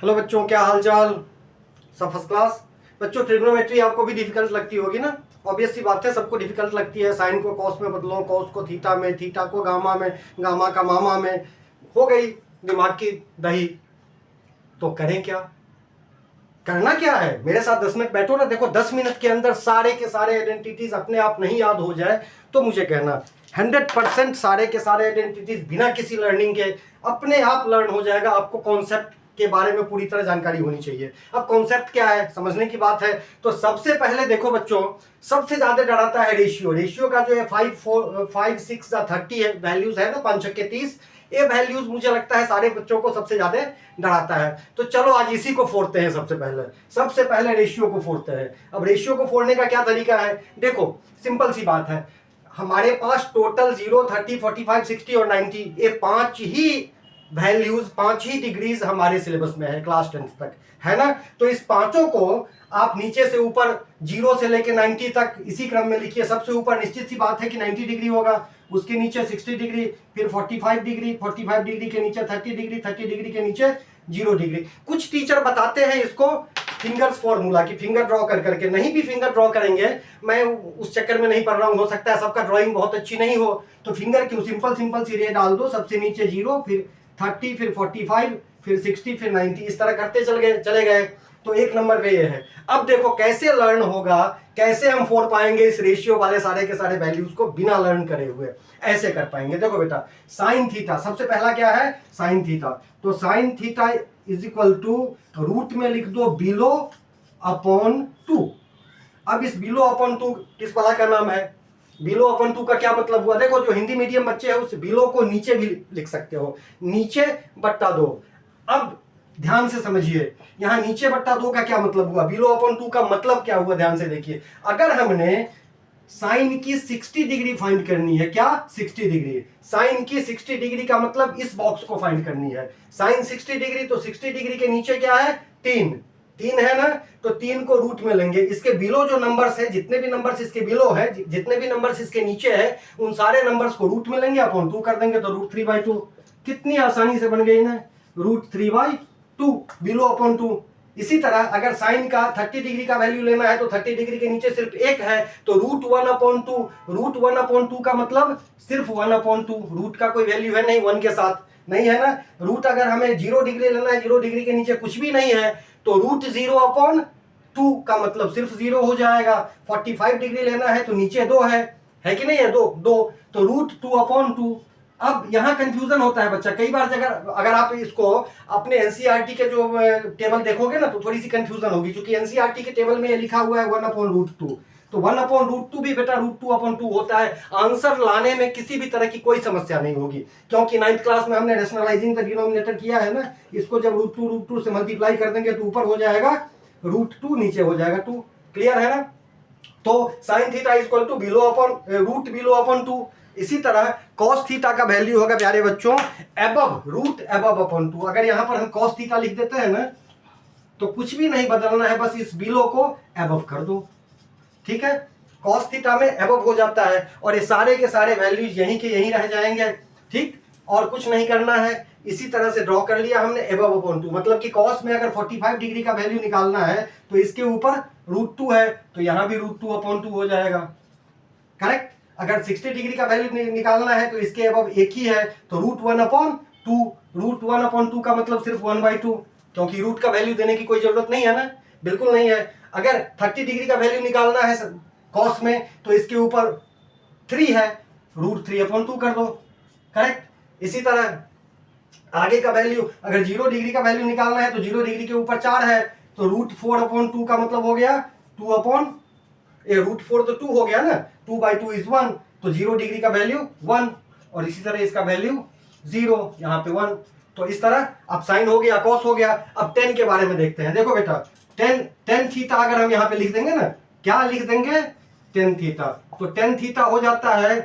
Hello बच्चों, क्या हाल चाल। सब फर्स्ट क्लास। बच्चों, ट्रिग्नोमेट्री आपको भी डिफिकल्ट लगती होगी ना। ऑब्वियस सी बात है, सबको डिफिकल्ट लगती है। साइन को कॉस में बदलो, कॉस को थीटा में, थीटा को गामा में, गामा का मामा में। हो गई दिमाग की दही। तो करें क्या, करना क्या है। मेरे साथ 10 मिनट बैठो ना। देखो 10 मिनट के अंदर सारे के सारे आइडेंटिटीज अपने आप नहीं याद हो जाए तो मुझे कहना 100% सारे के सारे आइडेंटिटीज बिना किसी लर्निंग के अपने आप लर्न हो जाएगा। आपको कॉन्सेप्ट के बारे में पूरी तरह जानकारी होनी चाहिए। अब कॉन्सेप्ट क्या है, समझने की बात है। तो सबसे पहले देखो बच्चों, सबसे ज्यादा डराता है रेशियो। रेशियो का जो है 5 6 30 है, वैल्यूज है ना, 5 6 30। ये वैल्यूज मुझे लगता है सारे बच्चों को सबसे ज्यादा डराता है। तो चलो आज इसी को फोड़ते हैं। सबसे पहले रेशियो को फोड़ते हैं। अब रेशियो को फोड़ने का क्या तरीका है, देखो सिंपल सी बात है। हमारे पास टोटल 0 30 45 60 और 90 ये 5 ही वैल्यूज, 5 ही डिग्रीज हमारे सिलेबस में है क्लास 10th तक, है ना। तो इस पांचों को आप नीचे से ऊपर 0 से लेके 90 तक इसी क्रम में लिखिए। सबसे ऊपर निश्चित सी बात है कि 90 डिग्री होगा, उसके नीचे 60 डिग्री, फिर 45 डिग्री, 45 डिग्री के नीचे 30 डिग्री, 30 डिग्री के नीचे 0 डिग्री। कुछ टीचर बताते हैं इसको फिंगर्स फॉर्मूला की, फिंगर ड्रॉ कर करके। नहीं भी फिंगर ड्रॉ करेंगे, मैं उस चक्कर में नहीं पढ़ रहा हूं, हो सकता है सबका ड्राइंग बहुत अच्छी नहीं हो। तो फिंगर क्यों, सिंपल सी रे डाल दो। सबसे नीचे 0, फिर 30, फिर 45, फिर 60, फिर 90, इस तरह करते चले गए। तो एक नंबर पे ये है। अब देखो कैसे लर्न होगा, कैसे हम फोड़ पाएंगे इस रेशियो वाले सारे के सारे वैल्यूज को बिना लर्न करे हुए। ऐसे कर पाएंगे। देखो बेटा, साइन थीटा सबसे पहला क्या है, साइन थीटा। तो sine theta is equal to root में लिख दो बिलो अपॉन 2। अब इस बिलो अपॉन 2 किस वाला का नाम है। बिलो अपॉन 2 का क्या मतलब हुआ, देखो जो हिंदी मीडियम बच्चे हैं उस बिलो को नीचे भी लिख सकते हो, नीचे बट्टा 2। अब ध्यान से समझिए, यहां नीचे बट्टा 2 का क्या मतलब हुआ, बिलो अपॉन 2 का मतलब क्या हुआ, ध्यान से देखिए। अगर हमने साइन की 60 डिग्री फाइंड करनी है, क्या 60 डिग्री, साइन की 60 डिग्री का मतलब इस बॉक्स को फाइंड करनी है। साइन 60 डिग्री, तो 60 डिग्री के नीचे क्या है, 3 है ना। तो 3 को रूट में लेंगे। इसके बिलो जो नंबर्स है, जितने भी नंबर्स इसके बिलो है, जितने भी नंबर्स इसके नीचे है, उन सारे नंबर्स को रूट में लेंगे, अपॉन 2 कर देंगे, तो √3/2। कितनी आसानी से बन गई ना, √3/2 बिलो अपॉन 2। इसी तरह अगर साइन का 30 डिग्री का वैल्यू लेना है तो 30 डिग्री के नीचे सिर्फ 1 है, तो √1/2। √1/2 का मतलब सिर्फ 1/2। रूट का कोई वैल्यू है नहीं 1 के साथ, नहीं है ना। रूट अगर हमें 0 डिग्री लेना है, 0 डिग्री के नीचे कुछ भी नहीं है, तो √0/2 का मतलब सिर्फ 0 हो जाएगा। 45 डिग्री लेना है तो नीचे 2 है कि नहीं है, 2 तो √2/2। अब यहां कंफ्यूजन होता है बच्चा कई बार। अगर आप इसको अपने एनसीईआरटी के जो टेबल देखोगे ना तो थोड़ी सी कंफ्यूजन होगी, क्योंकि एनसीईआरटी के टेबल में ये लिखा हुआ है 1/√2। तो 1/√2 भी बेटा √2/2 होता है। आंसर लाने में किसी भी तरह की कोई समस्या नहीं होगी, क्योंकि 9th क्लास में हमने रेशनलाइजिंग द डिनोमिनेटर किया है ना। इसको जब √2 से मल्टीप्लाई कर देंगे तो ऊपर हो जाएगा √2, नीचे हो जाएगा 2। क्लियर है ना। तो साइन थीटा इक्वल टू √2। इसी तरह कॉस थीटा का वैल्यू होगा प्यारे बच्चों √2। अगर यहां पर हम कॉस थीटा लिख देते हैं ना, तो कुछ भी नहीं बदलना है, बस इस बिलो को एबव कर दो, ठीक है। कॉस थीटा में एबव हो जाता है और ये सारे के सारे वैल्यूज यहीं के यहीं रह जाएंगे, ठीक। और कुछ नहीं करना है, इसी तरह से ड्रॉ कर लिया हमने एबव/2। मतलब कि कॉस में अगर 45 डिग्री का वैल्यू निकालना है तो इसके ऊपर √2 है, तो यहां भी √2/2 हो जाएगा, करेक्ट। अगर 60 डिग्री का वैल्यू निकालना है तो इसके अबव एक ही है, तो √1/2। √1/2 का मतलब सिर्फ 1/2, क्योंकि रूट का वैल्यू देने की कोई जरूरत नहीं है ना, बिल्कुल नहीं है। अगर 30 डिग्री का वैल्यू निकालना है कॉस में तो इसके ऊपर 3 है, √3/2 कर दो, करेक्ट। इसी तरह आगे का वैल्यू, अगर 0 डिग्री का वैल्यू निकालना है तो 0 डिग्री के ऊपर 4 है, तो √4/2 का मतलब हो गया 2/, √4 तो 2 हो गया ना, 2/2 इज 1, तो 0 डिग्री का वैल्यू 1, और इसी तरह इसका वैल्यू 0, यहाँ पे 1। तो इस तरह अब साइन हो गया, कॉस हो गया। अब टेन के बारे में देखते हैं। देखो बेटा, टेन थीटा अगर हम यहाँ पे लिख देंगे ना, क्या लिख देंगे, टेन थीटा। तो टेन थीटा हो जाता है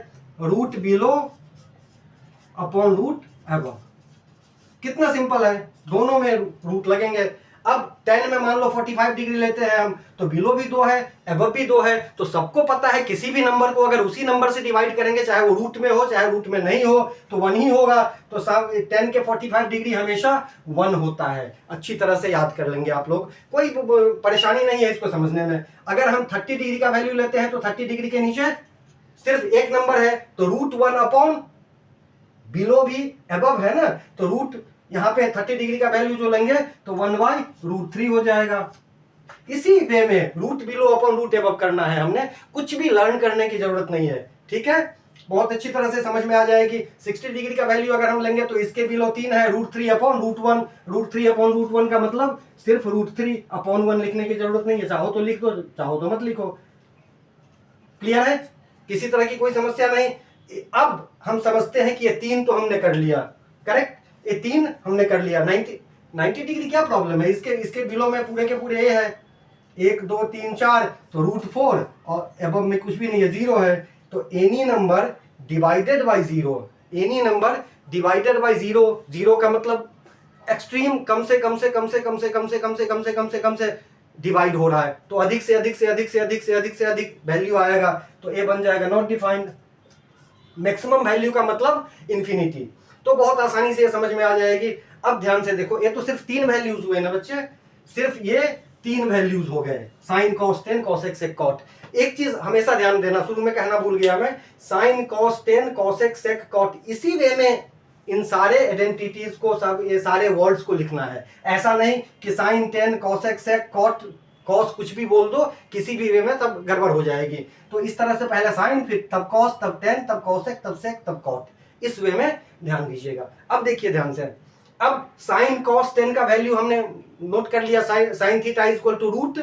root below upon root above. कितना सिंपल है, दोनों में रूट लगेंगे। अब tan में मान लो 45 डिग्री लेते हैं हम, तो बिलो भी 2 है, एबव भी 2 है, तो सबको पता है किसी भी नंबर को अगर उसी नंबर से डिवाइड करेंगे, चाहे वो रूट में हो चाहे रूट में नहीं हो, तो 1 ही होगा। तो सब tan के 45 डिग्री हमेशा 1 होता है। अच्छी तरह से याद कर लेंगे आप लोग, कोई परेशानी नहीं है इसको समझने में। अगर हम 30 डिग्री का वैल्यू लेते हैं तो 30 डिग्री के नीचे सिर्फ एक नंबर है, तो √1 अपॉन बिलो भी एबव है ना, तो रूट यहां पे 30 डिग्री का वैल्यू जो लेंगे तो 1/√3 हो जाएगा। इसी वे में root below upon root above करना है, हमने कुछ भी लर्न करने की जरूरत नहीं है। ठीक है, बहुत अच्छी तरह से समझ में आ जाएगी। 60 डिग्री का वैल्यू अगर हम लेंगे तो इसके बिलो 3 है, √3 अपॉन √1। √3 अपॉन √1 का मतलब सिर्फ √3 अपॉन 1 लिखने की जरूरत नहीं है, चाहो तो लिख दो चाहो तो मत लिखो। क्लियर है, किसी तरह की कोई समस्या नहीं। अब हम समझते हैं कि ये 3 तो हमने कर लिया, करेक्ट, ये 3 हमने कर लिया। 90 डिग्री क्या प्रॉब्लम है, इसके बिलो में पूरे के पूरे ये है 1 2 3 4, तो √4 और एबव में कुछ भी नहीं है, 0 है। तो any number divided by 0, any number divided by 0, 0 का मतलब एक्सट्रीम कम से कम से कम से कम से कम से कम से कम से कम से कम से डिवाइड हो रहा है, तो अधिक से अधिक से अधिक से अधिक से अधिक से अधिक वैल्यू आएगा, तो ए बन जाएगा नॉट डिफाइंड। मैक्सिमम वैल्यू का मतलब इंफिनिटी। तो बहुत आसानी से ये समझ में आ जाएगी। अब ध्यान से देखो, ये तो सिर्फ 3 वैल्यूज हुए ना बच्चे, सिर्फ ये 3 वैल्यूज हो गए, sine cos tan cosec sec cot. एक चीज हमेशा ध्यान देना, शुरू में कहना भूल गया मैं, sine cos tan cosec sec cot, इसी वे में इन सारे आइडेंटिटीज को, सब ये सारे वर्ड्स को लिखना है। ऐसा नहीं कि sine tan cosec sec cot, cos कुछ भी बोल दो किसी भी वे में, तब गड़बड़ हो जाएगी। तो इस तरह से पहले साइन, फिर तब कॉस, तब टेन, तब कॉसेक, तब सेक, तब कॉट, इस वे में ध्यान दीजिएगा। अब देखिए ध्यान से, अब साइन कॉस टेन का वैल्यू हमने नोट कर लिया, sine theta is equal to root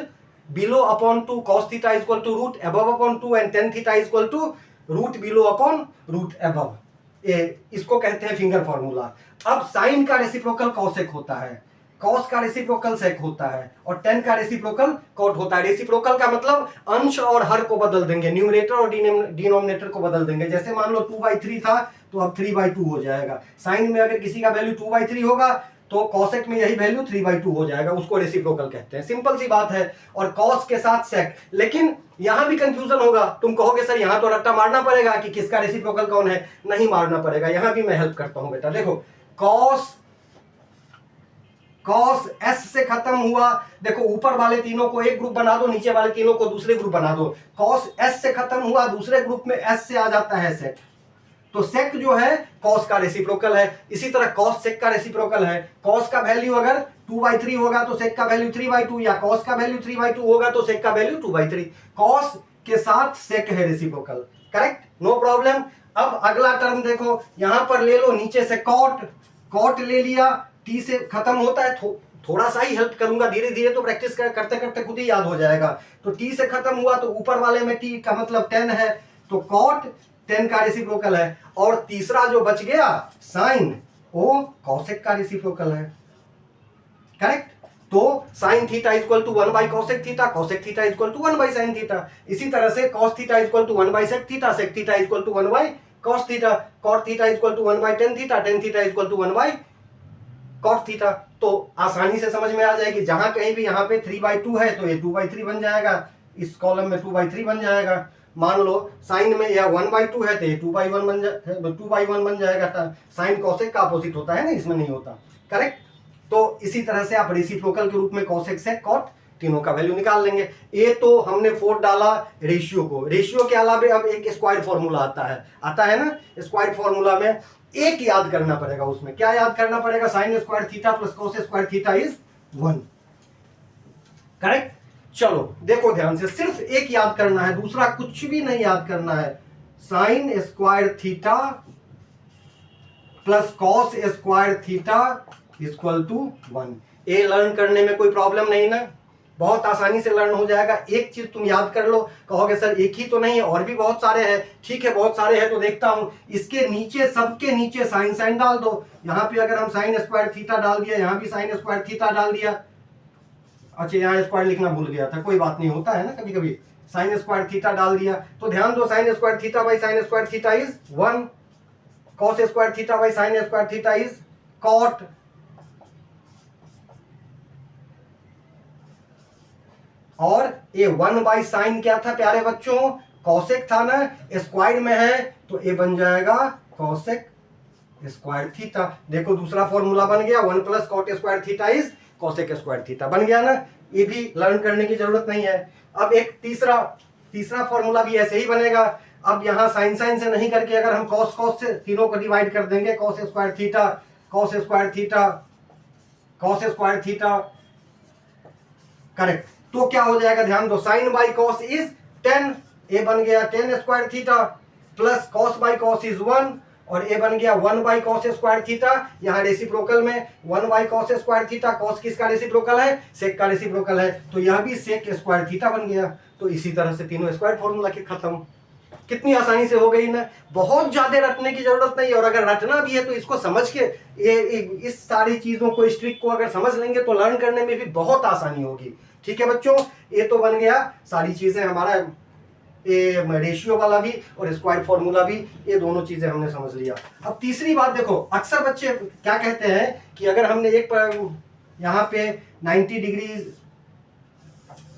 below upon 2, cos theta is equal to root above upon 2 and tan theta is equal to root below upon root above. इसको कहते हैं finger formula. अब sine का reciprocal cosec होता है, cos का reciprocal सेक होता है, और टेन का रेसिप्रोकल कॉट होता है। रेसिप्रोकल का मतलब अंश और हर को बदल देंगे, न्यूमरेटर और डिनोमिनेटर को बदल देंगे। जैसे मान लो 2/3 था तो अब 3/2 हो जाएगा। साइन में अगर किसी का वैल्यू 2/3 होगा तो कॉसेक में यही वैल्यू 3/2 हो जाएगा, उसको रेसिप्रोकल कहते हैं। सिंपल सी बात है। और कॉस के साथ सेक, लेकिन यहां भी कंफ्यूजन होगा, तुम कहोगे सर यहां तो रट्टा मारना पड़ेगा कि किसका रेसिप्रोकल कौन है। नहीं मारना पड़ेगा, यहां भी मैं हेल्प करता हूं बेटा। देखो कॉस एस से खत्म हुआ, देखो ऊपर वाले तीनों को एक ग्रुप बना दो, नीचे वाले तीनों को दूसरे ग्रुप बना दो। कॉस एस से खत्म हुआ, दूसरे ग्रुप में एस से आ जाता है सेक, तो सेक जो है कॉस का रेसिप्रोकल है। इसी तरह कॉस सेक का रेसिप्रोकल है। कॉस का वैल्यू अगर 2/3 होगा तो सेक का वैल्यू 3/2, या कॉस का वैल्यू 3/2 होगा तो सेक का वैल्यू 2/3। कॉस के साथ सेक है रेसिप्रोकल, करेक्ट, नो प्रॉब्लम। अब अगला टर्म देखो, यहां पर ले लो नीचे से कॉट, कॉट ले लिया, टी से खत्म होता है, थोड़ा सा ही हेल्प करूंगा, धीरे धीरे तो प्रैक्टिस करते करते खुद ही याद हो जाएगा। तो टी से खत्म हुआ तो ऊपर वाले में टी का मतलब 10 है, तो कॉट 10 का रेसिप्रोकल है। और तीसरा जो बच गया साइन, वो कॉसेक का रेसिप्रोकल है, करेक्ट। तो साइन थीटा इक्वल टू 1/कॉसेक theta, cosec theta equal to 1/साइन थीटा। इसी तरह से कॉस थीटा इक्वल टू 1/सेक theta, sec theta equal to 1/कॉस theta, cot theta equal to 1/टेन theta, tan theta equal to 1/कॉट थीटा। तो आसानी से समझ में आ जाएगी, जहां कहीं भी यहाँ पे 3/2 है तो ये 2/3 बन जाएगा, इस कॉलम में 2/3 बन जाएगा। मान लो साइन में यह 1/2 है तो ये 2/1 बन जाएगा। साइन कॉसेक का अपोजिट होता है ना, इसमें नहीं होता, करेक्ट। तो इसी तरह से आप रेसिप्रोकल के रूप में कॉसेक सेक कॉट तीनों का वैल्यू निकाल लेंगे। ये तो हमने 4 डाला रेशियो को। रेशियो के अलावा अब एक स्क्वायर फॉर्मूला आता है ना। स्क्वायर फॉर्मूला में एक याद करना पड़ेगा, उसमें क्या याद करना पड़ेगा, sign square theta plus cos square theta is 1, correct. चलो देखो ध्यान से, सिर्फ एक याद करना है, दूसरा कुछ भी नहीं याद करना है। Sine square theta plus cos square theta equal to 1। ये लर्न करने में कोई प्रॉब्लम नहीं ना, बहुत आसानी से लर्न हो जाएगा। एक चीज तुम याद कर लो, कहोगे सर एक ही तो नहीं है, और भी बहुत सारे हैं। ठीक है, बहुत सारे हैं तो देखता हूं, इसके नीचे, सबके नीचे साइन साइन डाल दो। यहां पे अगर हम साइन स्क्वायर थीटा डाल दिया, यहां भी साइन स्क्वायर थीटा डाल दिया। अच्छा, यहाँ स्क्वायर लिखना भूल गया था, कोई बात नहीं, होता है ना कभी कभी। साइन स्क्वायर थीटा डाल दिया, तो ध्यान दो, sine square theta by sine square theta is 1, cos square theta by sine square theta is cot, और ये 1/sin क्या था प्यारे बच्चों, कॉसेक था ना, स्क्वायर में है तो ये बन जाएगा कॉसेक स्क्वायर थीटा। देखो दूसरा फॉर्मूला बन गया, 1 + cot square theta is cosec square theta, बन गया ना। ये भी लर्न करने की जरूरत नहीं है। अब एक तीसरा फॉर्मूला भी ऐसे ही बनेगा। अब यहाँ साइन से नहीं करके अगर हम कॉस से तीनों को डिवाइड कर देंगे, cos square theta cos square theta cos square theta, correct. तो क्या हो जाएगा, ध्यान दो, साइन बाई कॉस इज 10, ए बन गया 10 square theta, plus cos by cos is 1 और ए बन गया 1/cos स्क्वायर थीटा। यहाँ रेसिप्रोकल में 1/cos स्क्वायर थीटा, कॉस किसका रेसिप्रोकल है, सेक का रेसिप्रोकल है, तो यह भी सेक स्क्वायर थीटा बन गया। तो इसी तरह से तीनों स्क्वायर फॉर्मूला के खत्म। कितनी आसानी से हो गई ना, बहुत ज्यादा रटने की जरूरत नहीं है। और अगर रटना भी है तो इसको समझ के ये इस सारी चीजों को, इस ट्रिक को अगर समझ लेंगे तो लर्न करने में भी बहुत आसानी होगी। ठीक है बच्चों, ये तो बन गया सारी चीजें हमारा, ये रेशियो वाला भी और स्क्वायर फॉर्मूला भी, ये दोनों चीजें हमने समझ लिया। अब तीसरी बात देखो, अक्सर बच्चे क्या कहते हैं कि अगर हमने एक यहाँ पे 90 डिग्री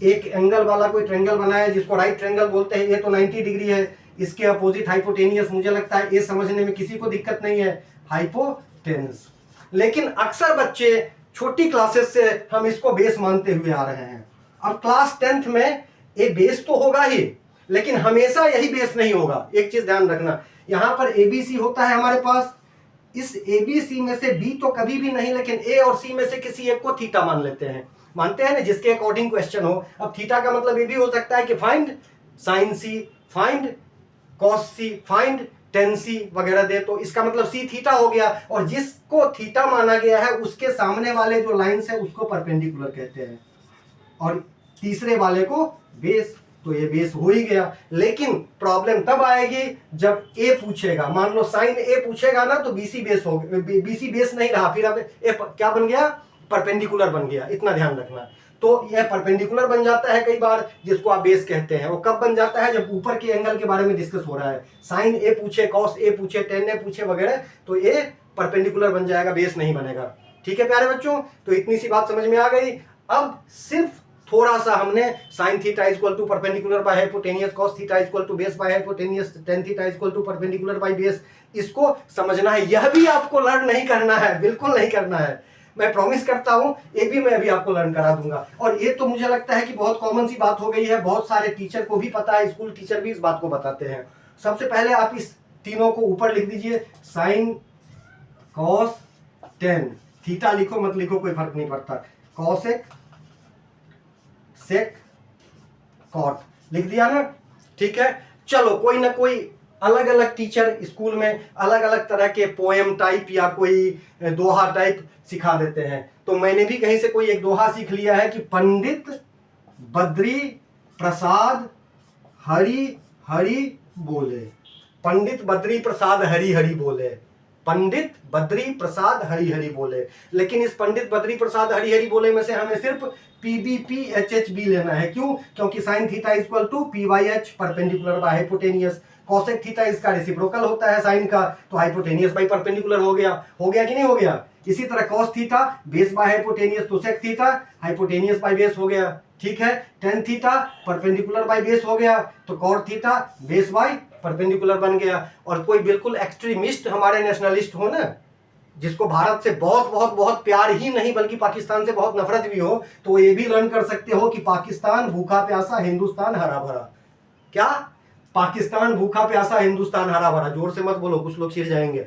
एक एंगल वाला कोई ट्रेंगल बनाया जिसको राइट ट्रेंगल बोलते हैं, ये तो 90 डिग्री है, इसके अपोजिट हाइपोटेनियस, मुझे लगता है ये समझने में किसी को दिक्कत नहीं है, हाइपोटेनस। लेकिन अक्सर बच्चे छोटी क्लासेस से हम इसको बेस मानते हुए आ रहे हैं। अब क्लास 10th में ये बेस तो होगा ही, लेकिन हमेशा यही बेस नहीं होगा। एक चीज ध्यान रखना, यहां पर एबीसी होता है हमारे पास, इस एबीसी में से बी तो कभी भी नहीं, लेकिन ए और सी में से किसी एक को थीटा मान लेते हैं, मानते हैं ना, जिसके अकॉर्डिंग क्वेश्चन हो। अब थीटा का मतलब ये भी हो सकता है कि फाइंड साइन सी, फाइंड कॉस सी, फाइंड टेन सी वगैरह दे, तो इसका मतलब सी थीटा हो गया। और जिसको थीटा माना गया है उसके सामने वाले जो लाइंस है उसको परपेंडिकुलर कहते हैं, और तीसरे वाले को बेस। तो ये बेस हो ही गया। लेकिन प्रॉब्लम तब आएगी जब ए पूछेगा, मान लो साइन ए पूछेगा ना, तो बीसी बेस हो गया, बीसी बेस नहीं रहा, फिर अब ए क्या बन गया, परपेंडिकुलर बन गया। इतना ध्यान रखना। तो यह परपेंडिकुलर बन जाता है कई बार, जिसको आप बेस कहते हैं। वो कब बन जाता है, जब ऊपर के एंगल के बारे में डिस्कस हो रहा है, साइन ए पूछे, कॉस ए पूछे, टेन ए पूछे वगैरह, तो ये परपेंडिकुलर बन जाएगा, बेस नहीं बनेगा। ठीक है प्यारे बच्चों, तो इतनी सी बात समझ में आ गई। अब सिर्फ थोड़ा सा हमने sine theta equal to perpendicular by hypotenuse, cos theta equal to base by hypotenuse, tan theta equal to perpendicular by base, इसको समझना है। यह भी आपको लर्न नहीं करना है, बिल्कुल नहीं करना है, मैं प्रॉमिस करता हूं, ये भी मैं अभी आपको लर्न करा दूंगा। और ये तो मुझे लगता है कि बहुत कॉमन सी बात हो गई है, बहुत सारे टीचर को भी पता है, स्कूल टीचर भी इस बात को बताते हैं। सबसे पहले आप इस तीनों को ऊपर लिख दीजिए, साइन कॉस टेन, थीटा लिखो मत लिखो कोई फर्क नहीं पड़ता, कॉसेक सेक कॉट, लिख दिया ना। ठीक है, चलो कोई ना कोई अलग अलग टीचर स्कूल में अलग अलग तरह के पोएम टाइप या कोई दोहा टाइप सिखा देते हैं। तो मैंने भी कहीं से कोई एक दोहा सीख लिया है कि पंडित बद्री प्रसाद हरि हरि बोले, पंडित बद्री प्रसाद हरि हरि बोले, पंडित बद्री प्रसाद हरि हरि बोले। लेकिन इस पंडित बद्री प्रसाद हरि हरि बोले में से हमें सिर्फ पीबीपी एचएचबी लेना है। क्यों? क्योंकि sine theta equal to P by H perpendicular by hypotenuse, cosec theta इसका रेसिप्रोकल होता है साइन का, तो हाइपोटेनियस बाई परपेंडिकुलर हो गया कि नहीं हो गया। इसी तरह cos theta base by hypotenuse, तो sec theta hypotenuse by base हो गया। ठीक है, tan theta perpendicular by base हो गया, तो cot theta base by perpendicular बन गया। और कोई बिल्कुल एक्सट्रीमिस्ट हमारे नेशनलिस्ट हो ना, जिसको भारत से बहुत बहुत बहुत प्यार ही नहीं बल्कि पाकिस्तान से बहुत नफरत भी हो, तो ये भी लर्न कर सकते हो कि पाकिस्तान भूखा प्यासा, हिंदुस्तान हरा भरा। क्या? पाकिस्तान भूखा प्यासा, हिंदुस्तान हरा भरा। जोर से मत बोलो, कुछ लोग चिढ़ जाएंगे।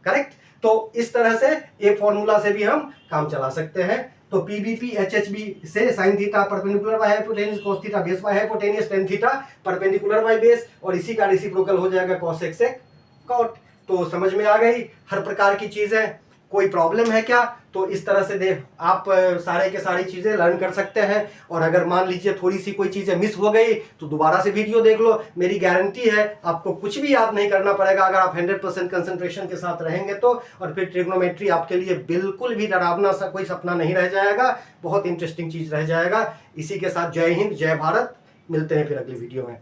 करेक्ट? तो इस तरह से ये फॉर्मूला से भी हम काम चला सकते हैं। तो पीबीपी एचएचबी से sine theta perpendicular by hypotenuse, cos theta base by hypotenuse, tan theta perpendicular by base, और इसी का रेसिप्रोकल हो जाएगा कॉसेक सेक कॉट। तो समझ में आ गई हर प्रकार की चीजें। कोई प्रॉब्लम है क्या? तो इस तरह से देख आप सारे के सारी चीजें लर्न कर सकते हैं। और अगर मान लीजिए थोड़ी सी कोई चीजें मिस हो गई तो दोबारा से वीडियो देख लो। मेरी गारंटी है आपको कुछ भी याद नहीं करना पड़ेगा अगर आप 100% कंसंट्रेशन के साथ रहेंगे तो। और फिर ट्रिग्नोमेट्री आपके लिए बिल्कुल भी डरावना सा कोई सपना नहीं रह जाएगा, बहुत इंटरेस्टिंग चीज रह जाएगा। इसी के साथ जय हिंद, जय भारत, मिलते हैं फिर अगली वीडियो में।